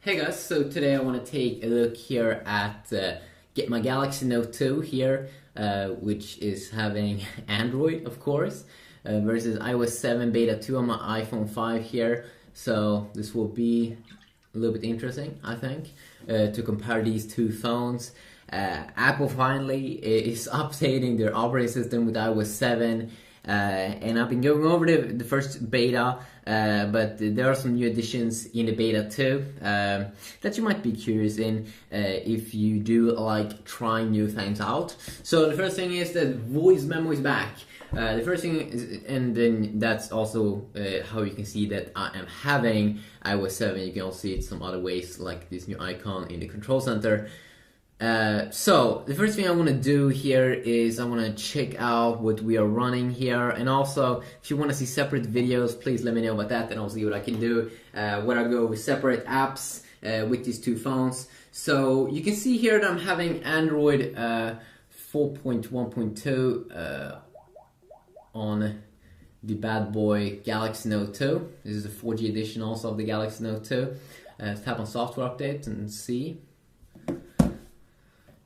Hey guys, so today I want to take a look here at get my Galaxy Note 2 here, which is having Android, of course, versus iOS 7 Beta 2 on my iPhone 5 here. So this will be a little bit interesting, I think, to compare these two phones. Apple finally is updating their operating system with iOS 7. And I've been going over the first beta, but there are some new additions in the beta too that you might be curious in if you do like trying new things out. So the first thing is that voice memo is back. The first thing is, and then that's also how you can see that I am having iOS 7. You can also see it some other ways, like this new icon in the control center. So the first thing I want to do here is I want to check out what we are running here, and also if you want to see separate videos, please let me know about that and I'll see what I can do when I go with separate apps with these two phones. So you can see here that I'm having Android 4.1.2 on the bad boy Galaxy Note 2. This is the 4G edition also of the Galaxy Note 2. Let's tap on software update and see.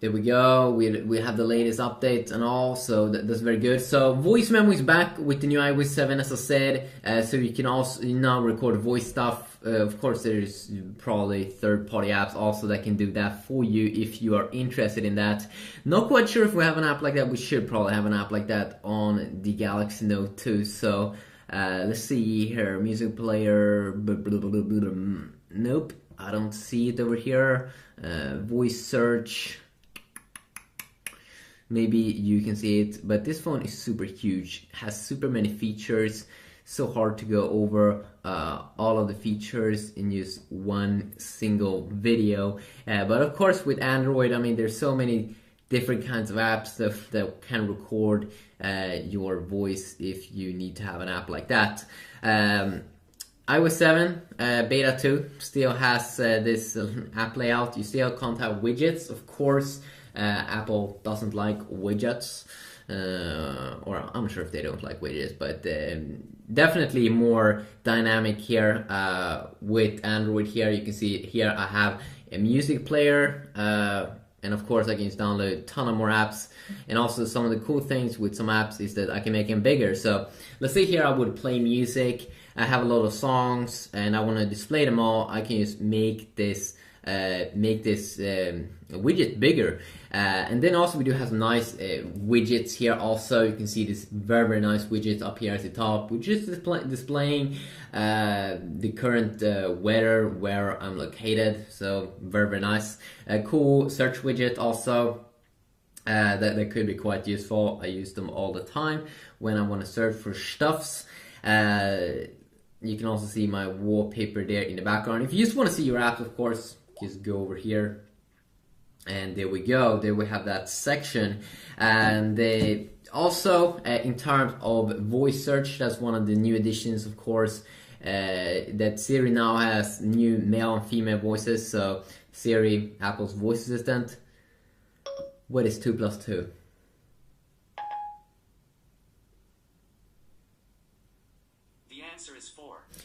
There we go, we have the latest updates and all, so that's very good. So voice memo is back with the new iOS 7, as I said, so you can also now record voice stuff. Of course, there's probably third-party apps also that can do that for you if you are interested in that. Not quite sure if we have an app like that. We should probably have an app like that on the Galaxy Note 2. So let's see here, music player, nope, I don't see it over here. Voice search. Maybe you can see it, but this phone is super huge, has super many features, so hard to go over all of the features in just one single video. But of course with Android, I mean, there's so many different kinds of apps that can record your voice if you need to have an app like that. iOS 7 Beta 2 still has this app layout. You still can't have widgets, of course. Apple doesn't like widgets, or I'm sure if they don't like widgets, but definitely more dynamic here with Android. Here you can see here I have a music player, and of course I can just download a ton of more apps. And also some of the cool things with some apps is that I can make them bigger. So let's say here I would play music. I have a lot of songs and I want to display them all. I can just make this widget bigger, and then also we do have some nice widgets here. Also you can see this very nice widget up here at the top, which is displaying the current weather where I'm located. So very nice. Cool search widget also that could be quite useful. I use them all the time when I want to search for stuffs. You can also see my wallpaper there in the background. If you just want to see your apps, of course, just go over here, and there we go. There we have that section. And also in terms of voice search, that's one of the new additions, of course, that Siri now has new male and female voices. So Siri, Apple's voice assistant, what is 2 plus 2?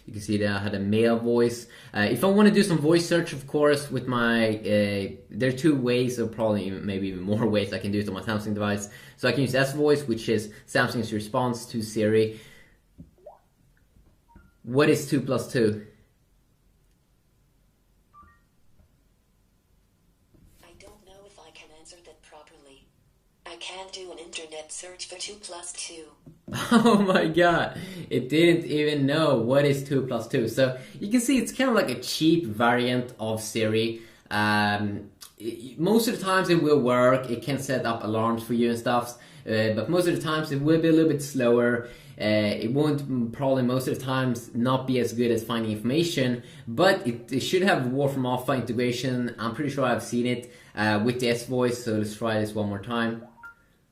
You can see that I had a male voice. If I want to do some voice search, of course, with my, there are two ways, or probably maybe even more ways I can do it on my Samsung device. So I can use S-Voice, which is Samsung's response to Siri. What is 2 plus 2? I don't know if I can answer that properly. I can't do an internet search for 2 plus 2. Oh my god, it didn't even know what is 2 plus 2. So you can see it's kind of like a cheap variant of Siri. Most of the times it will work, it can set up alarms for you and stuff, but most of the times it will be a little bit slower. It won't probably most of the times not be as good as finding information, but it should have Wolfram Alpha integration. I'm pretty sure I've seen it with the S-Voice, so let's try this one more time.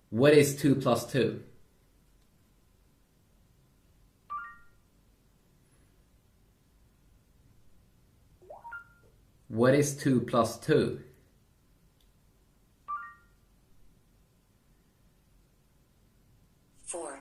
What is 2 plus 2? What is 2 plus 2? Four.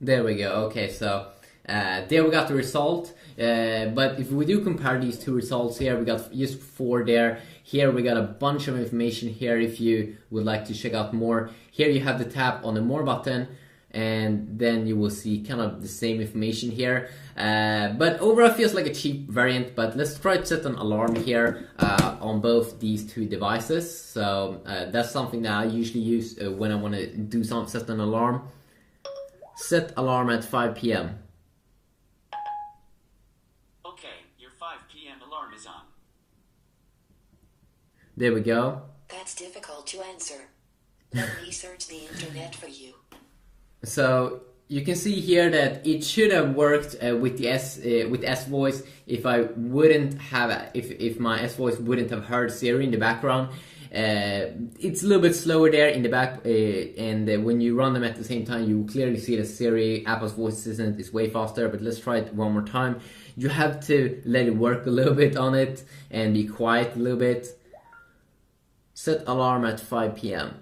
There we go. Okay, so There we got the result. But if we do compare these two results here, we got just 4 there. Here we got a bunch of information here if you would like to check out more. Here you have the tap on the more button, and then you will see kind of the same information here. But overall it feels like a cheap variant, but let's try to set an alarm here on both these two devices. So that's something that I usually use when I want to do set an alarm. Set alarm at 5 p.m. Okay, your 5 p.m. alarm is on. There we go. That's difficult to answer. Let me search the internet for you. So you can see here that it should have worked with the S voice if I wouldn't have if my S voice wouldn't have heard Siri in the background. It's a little bit slower there in the back, and when you run them at the same time, you clearly see that Siri, Apple's voice assistant, is way faster. But let's try it one more time. You have to let it work a little bit on it and be quiet a little bit. Set alarm at 5 p.m.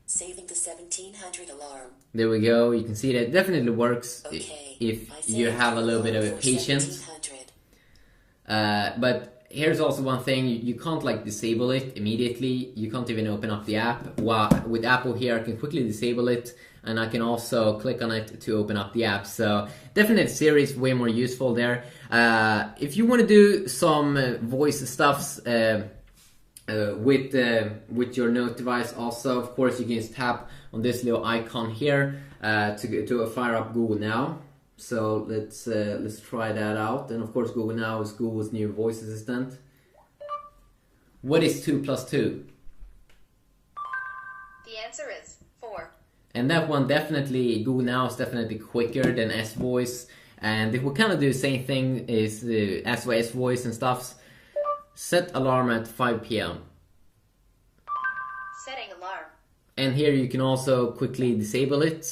Saving the 1700 alarm. There we go. You can see that it definitely works Okay, if you have a little bit of patience. 1700. But here's also one thing: you can't like disable it immediately. You can't even open up the app. Well, with Apple here, I can quickly disable it, and I can also click on it to open up the app. So definitely Siri is way more useful there. If you want to do some voice stuffs with your Note device, also of course you can just tap on this little icon here to fire up Google Now. So let's try that out. And of course Google Now is Google's new voice assistant. What is 2 plus 2? The answer is 4. And that one definitely, Google Now is definitely quicker than S Voice, and it will kind of do the same thing as S Voice and stuff. Set alarm at 5 p.m. Setting alarm. And here you can also quickly disable it.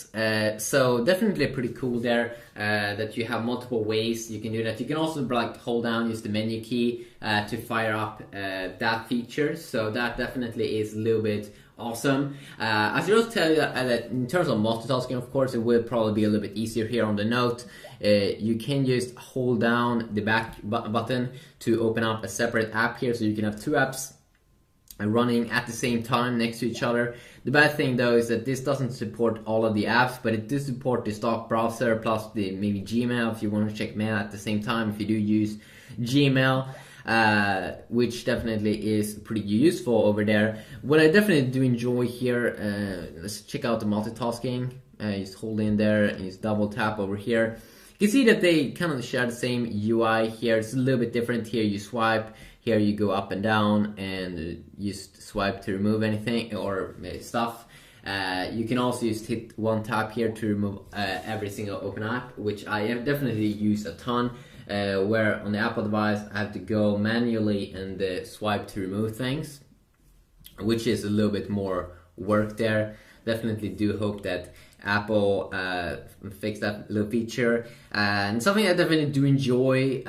So definitely pretty cool there that you have multiple ways you can do that. You can also like hold down, use the menu key to fire up that feature. So that definitely is a little bit awesome. I should also tell you that in terms of multitasking, of course, it will probably be a little bit easier here on the Note. You can just hold down the back button to open up a separate app here, so you can have 2 apps running at the same time next to each other. The bad thing though is that this doesn't support all of the apps, but it does support the stock browser plus the maybe Gmail if you want to check mail at the same time if you do use Gmail. Which definitely is pretty useful over there. What I definitely do enjoy here, let's check out the multitasking. Just hold in there and just double tap over here. You can see that they kind of share the same UI here. It's a little bit different here. You swipe, here you go up and down, and you swipe to remove anything or stuff. You can also just hit one tap here to remove every single open app, which I have definitely used a ton. Where on the Apple device I have to go manually and swipe to remove things, which is a little bit more work there. Definitely do hope that Apple fix that little feature. And something I definitely do enjoy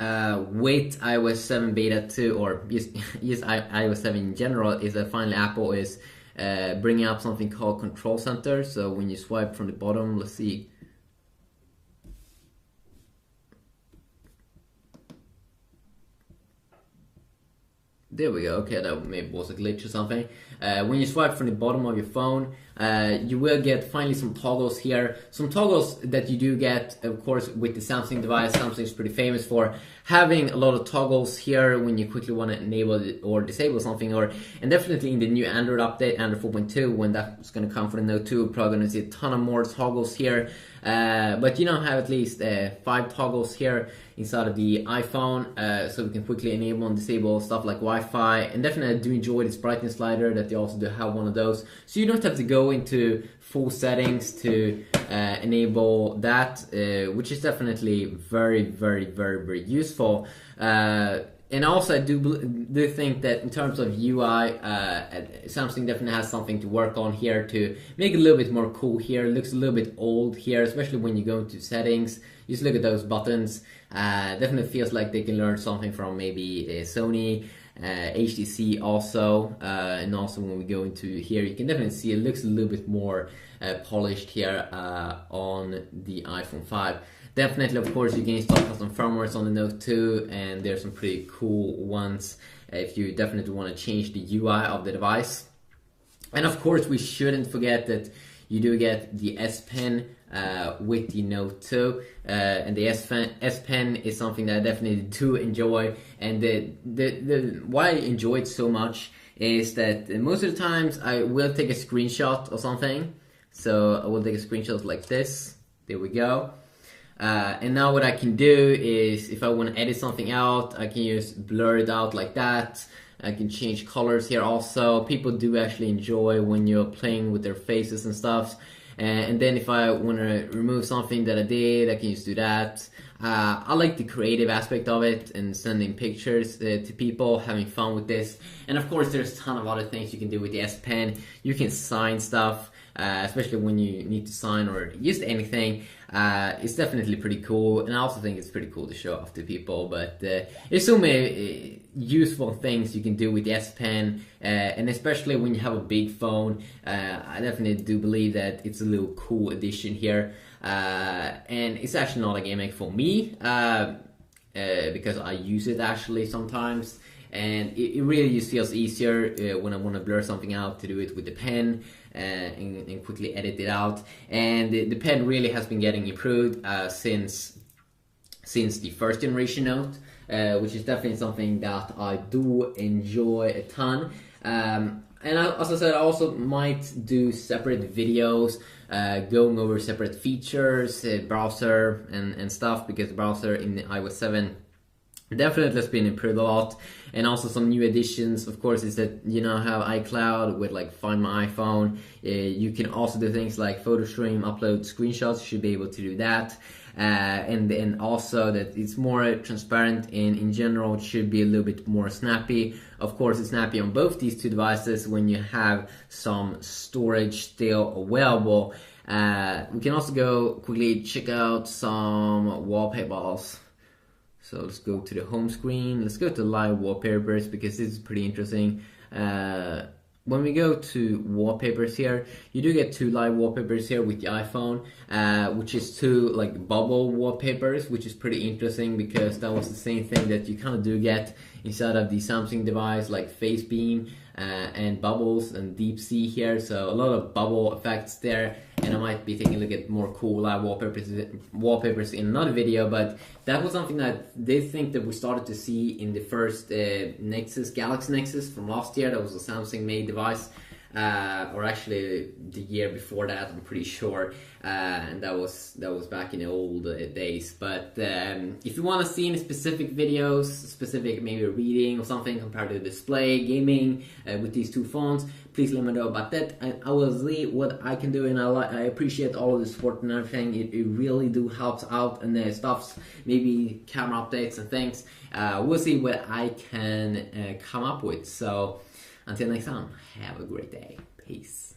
with iOS 7 Beta 2, or just iOS 7 in general, is that finally Apple is bringing up something called Control Center. So when you swipe from the bottom, let's see. There we go. Okay, that maybe was a glitch or something. When you swipe from the bottom of your phone, you will get finally some toggles here. Some toggles that you do get, of course, with the Samsung device. Samsung is pretty famous for having a lot of toggles here when you quickly want to enable or disable something. And definitely in the new Android update, Android 4.2, when that's going to come for the Note 2, we're probably going to see a ton of more toggles here. But you now have at least 5 toggles here inside of the iPhone, so we can quickly enable and disable stuff like Wi-Fi. And definitely I do enjoy this brightness slider that they also do have one of those, so you don't have to go into full settings to enable that, which is definitely very, very, very, very useful. And also I do think that in terms of UI, Samsung definitely has something to work on here to make it a little bit more cool here. It looks a little bit old here, especially when you go into settings. Just look at those buttons. Definitely feels like they can learn something from maybe Sony. HTC also, and also when we go into here, you can definitely see it looks a little bit more polished here on the iPhone 5. Definitely, of course, you can install custom firmwares on the Note 2, and there's some pretty cool ones if you definitely want to change the UI of the device. And of course, we shouldn't forget that you do get the S Pen with the Note 2, and the S Pen is something that I definitely do enjoy. And the why I enjoy it so much is that most of the times I will take a screenshot or something. So I will take a screenshot like this. There we go. And now what I can do is, if I want to edit something out, I can just blur it out like that. I can change colors here also. People do actually enjoy when you're playing with their faces and stuff. And then if I want to remove something that I did, I can just do that. I like the creative aspect of it and sending pictures to people, having fun with this. And of course, there's a ton of other things you can do with the S Pen. You can sign stuff, especially when you need to sign or just anything. It's definitely pretty cool, and I also think it's pretty cool to show off to people. But there's so many useful things you can do with the S Pen, and especially when you have a big phone, I definitely do believe that it's a little cool addition here. And it's actually not a gimmick for me, because I use it actually sometimes, and it really just feels easier when I want to blur something out to do it with the pen. And quickly edit it out, and the pen really has been getting improved since the first generation Note, which is definitely something that I do enjoy a ton. And as I said, I also might do separate videos going over separate features, browser and stuff, because the browser in the iOS 7 definitely has been improved a lot. And also some new additions, of course, is that you now have iCloud with like Find My iPhone. You can also do things like photo stream, upload screenshots. You should be able to do that. And also that it's more transparent, and in general it should be a little bit more snappy. Of course, it's snappy on both these two devices when you have some storage still available. We can also go quickly check out some wallpapers. So let's go to the home screen. Let's go to live wallpapers, because this is pretty interesting. When we go to wallpapers here, you do get two live wallpapers here with the iPhone, which is two like bubble wallpapers, which is pretty interesting, because that was the same thing that you kind of do get inside of the Samsung device, like Face Beam and bubbles and Deep Sea here. So a lot of bubble effects there, and I might be taking a look at more cool live wallpapers in another video. But that was something that they think that we started to see in the first Galaxy Nexus from last year. That was a Samsung made device, or actually the year before that, I'm pretty sure, and that was back in the old days. But if you want to see any specific videos, specific maybe reading or something compared to display gaming with these two phones, please let me know about that, and I will see what I can do. And I appreciate all of the support and everything. It really do helps out, and the stuffs, maybe camera updates and things. We'll see what I can come up with. So until next time, have a great day. Peace.